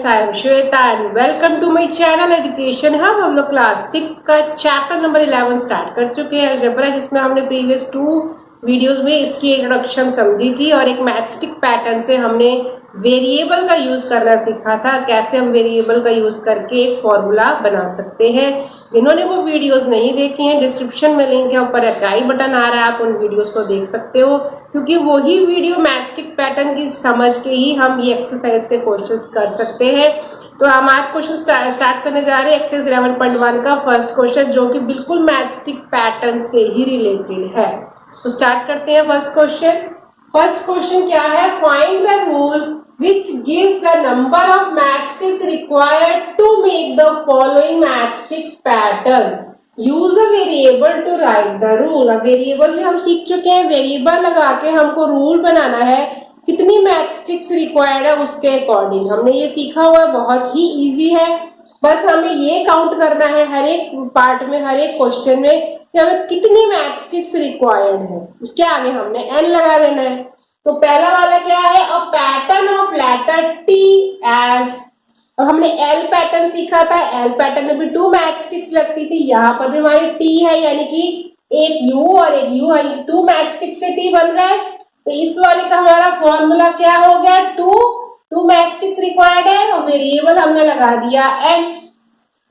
Friends, I am Shweta and welcome to my channel education hub. हम लोग class 6 का chapter number 11 start कर चुके हैं अलजेब्रा, जिसमें हमने प्रीवियस 2 वीडियोस में इसकी इंट्रोडक्शन समझी थी और एक मैथस्टिक पैटर्न से हमने वेरिएबल का यूज करना सीखा था, कैसे हम वेरिएबल का यूज करके एक फॉर्मूला बना सकते हैं। जिन्होंने वो वीडियोस नहीं देखी हैं, डिस्क्रिप्शन में लिंक है, ऊपर एक आई बटन आ रहा है, आप उन वीडियोस को देख सकते हो, क्योंकि वही वीडियो मैथस्टिक पैटर्न की समझ के ही हम ये एक्सरसाइज के क्वेश्चंस कर सकते हैं। तो हम आज क्वेश्चन स्टार्ट करने जा रहे हैं एक्सरसाइज 11.1 का फर्स्ट क्वेश्चन, जो कि बिल्कुल मैथस्टिक पैटर्न से ही रिलेटेड है। तो स्टार्ट करते हैं फर्स्ट क्वेश्चन। फर्स्ट क्वेश्चन क्या है? Find the rule which gives the number of matchsticks required to make the following matchsticks pattern. Use a variable to write the rule. अब वेरिएबल भी हम सीख चुके हैं, वेरिएबल लगा के हमको रूल बनाना है, कितनी मैचस्टिक्स रिक्वायर्ड है उसके अकॉर्डिंग हमने ये सीखा हुआ है, बहुत ही इजी है। बस हमें ये काउंट करना है हर एक पार्ट में, हर एक क्वेश्चन में कि हमें कितनी मैचस्टिक्स रिक्वायर्ड है, उसके आगे हमने n लगा देना है। तो पहला वाला क्या है? A pattern of letter T as. अब हमने एल पैटर्न सीखा था, एल पैटर्न में भी 2 मैचस्टिक्स लगती थी, यहाँ पर भी हमारी टी है, यानी कि एक यू और एक यू, 2 मैचस्टिक्स से टी बन रहा है। तो इस वाले का हमारा फॉर्मूला क्या हो गया? 2 मैचस्टिक्स रिक्वायर्ड है और वेरिएबल हमने लगा दिया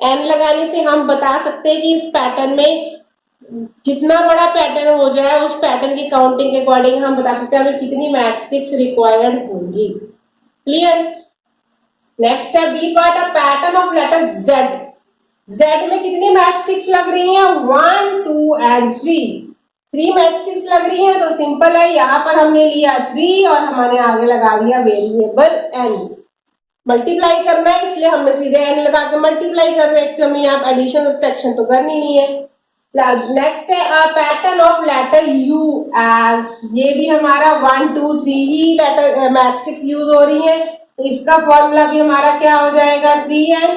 एन लगाने से हम बता सकते हैं कि इस पैटर्न में जितना बड़ा पैटर्न हो जाए उस पैटर्न की काउंटिंग के अकॉर्डिंग हम बता सकते हैं हमें कितनी मैचस्टिक्स रिक्वायर्ड होंगी। क्लियर? नेक्स्ट है B part, a pattern of letter Z. Z में कितनी मैचस्टिक्स लग रही हैं? 1, 2 एंड 3 मैचस्टिक्स लग रही हैं। तो सिंपल है, यहाँ पर हमने लिया 3 और हमने आगे लगा दिया वेरिएबल एन। मल्टीप्लाई करना है इसलिए हमने सीधे एन लगा के मल्टीप्लाई कर रहे हैं, क्योंकि हमें यहाँ एडिशन सब्ट्रैक्शन तो करनी नहीं है। नेक्स्ट है a pattern of letter U as. ये भी हमारा 1, 2, 3 ही लेटर मैचस्टिक्स यूज हो रही है, तो इसका फॉर्मूला भी हमारा क्या हो जाएगा? 3n।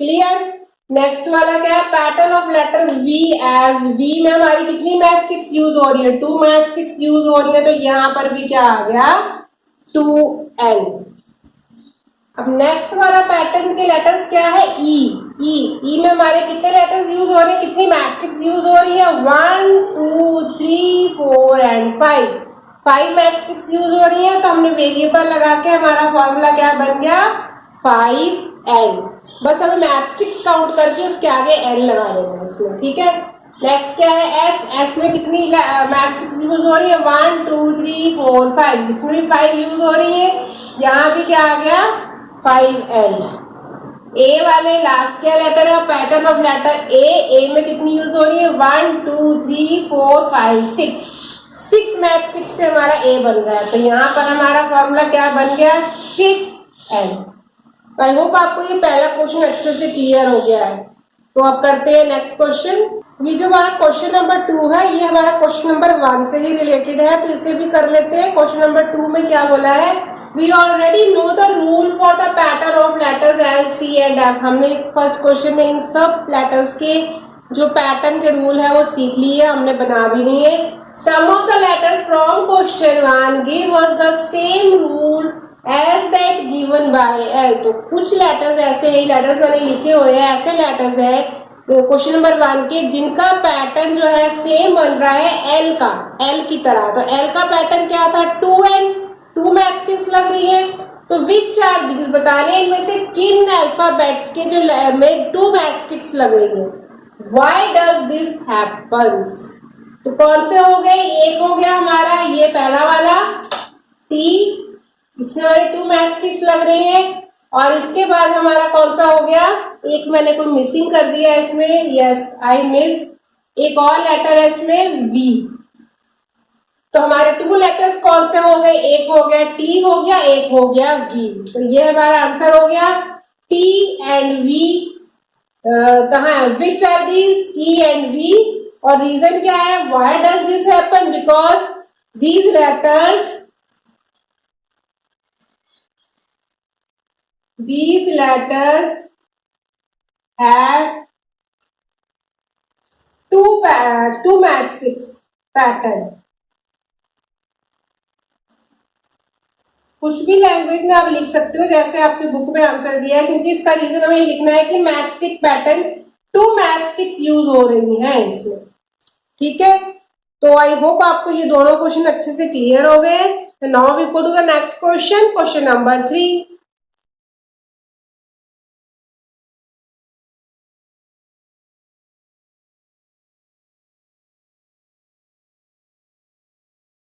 क्लियर? नेक्स्ट वाला क्या है? Pattern of letter V as. V में हमारी कितनी मैचस्टिक्स यूज हो रही है? 2 मैचस्टिक्स यूज हो रही है, तो यहाँ पर भी क्या आ गया? 2n। अब नेक्स्ट वाला पैटर्न के लेटर्स क्या है? ई में हमारे कितने लेटर्स यूज हो रहे हैं, कितनी मैचस्टिक्स यूज हो रही है? 1, 2, 3, 4 एंड 5 मैचस्टिक्स यूज हो रही है। तो हमने वेरिएबल लगा के हमारा फॉर्मूला क्या बन गया? 5n। बस हमें मैचस्टिक्स काउंट करके उसके आगे n लगा देना है इसमें। ठीक है? नेक्स्ट क्या है? एस में कितनी मैचस्टिक्स यूज हो रही है? 1, 2, 3, 4, 5। इसमें भी 5 यूज हो रही है, यहाँ भी क्या आ गया? 5l। ए वाले लास्ट क्या लेटर है? पैटर्न ऑफ लेटर ए में कितनी यूज हो रही है? 1, 2, 3, 4, 5, 6 मैचस्टिक्स से हमारा ए बन रहा है। तो यहाँ पर हमारा फॉर्मूला क्या बन गया? 6n। आई होप आपको ये पहला क्वेश्चन अच्छे से क्लियर हो गया है। तो अब करते हैं नेक्स्ट क्वेश्चन। ये जो हमारा क्वेश्चन नंबर 2 है, ये हमारा क्वेश्चन नंबर 1 से ही रिलेटेड है, तो इसे भी कर लेते हैं। क्वेश्चन नंबर 2 में क्या बोला है? We already know the rule for the pattern of letters L, C and F। हमने फर्स्ट क्वेश्चन में इन सब लेटर्स के जो पैटर्न के रूल है वो सीख लिए, हमने बना भी लिए। Some of the letters from question 1 give us the same rule as that given by L। तो कुछ लेटर्स ऐसे ही लेटर्स मैंने लिखे हुए हैं, ऐसे लेटर्स है क्वेश्चन नंबर 1 के जिनका पैटर्न जो है सेम बन रहा है L की तरह। तो L का पैटर्न क्या था? 2n, 2 मैचस्टिक्स लग रही है। तो विच आर दिस, बताने इनमें से किन अल्फाबेट्स के जो में 2 मैचस्टिक्स लग रही है। Why does this happens? तो कौन से हो गए? एक हो गया हमारा ये पहला वाला टी, इसमें हमारे 2 मैचस्टिक्स लग रही है। और इसके बाद हमारा कौन सा हो गया? एक मैंने कोई मिसिंग कर दिया इसमें, यस आई मिस, एक और लेटर है इसमें वी। तो हमारे 2 लेटर्स कौन से हो गए? एक हो गया टी हो गया, एक हो गया वी। तो ये हमारा आंसर हो गया टी एंड वी। कहाँ है? Which are these T and V? और रीजन क्या है? Why does this happen? Because these letters have 2 matchsticks pattern। कुछ भी लैंग्वेज में आप लिख सकते हो, जैसे आपकी बुक में आंसर दिया है, क्योंकि इसका रीजन हमें ये लिखना है कि मैचस्टिक पैटर्न, 2 मैचस्टिक्स यूज हो रही हैं इसमें। ठीक है, तो आई होप आपको ये दोनों क्वेश्चन अच्छे से क्लियर हो गए। Now we go to the next question, question number 3।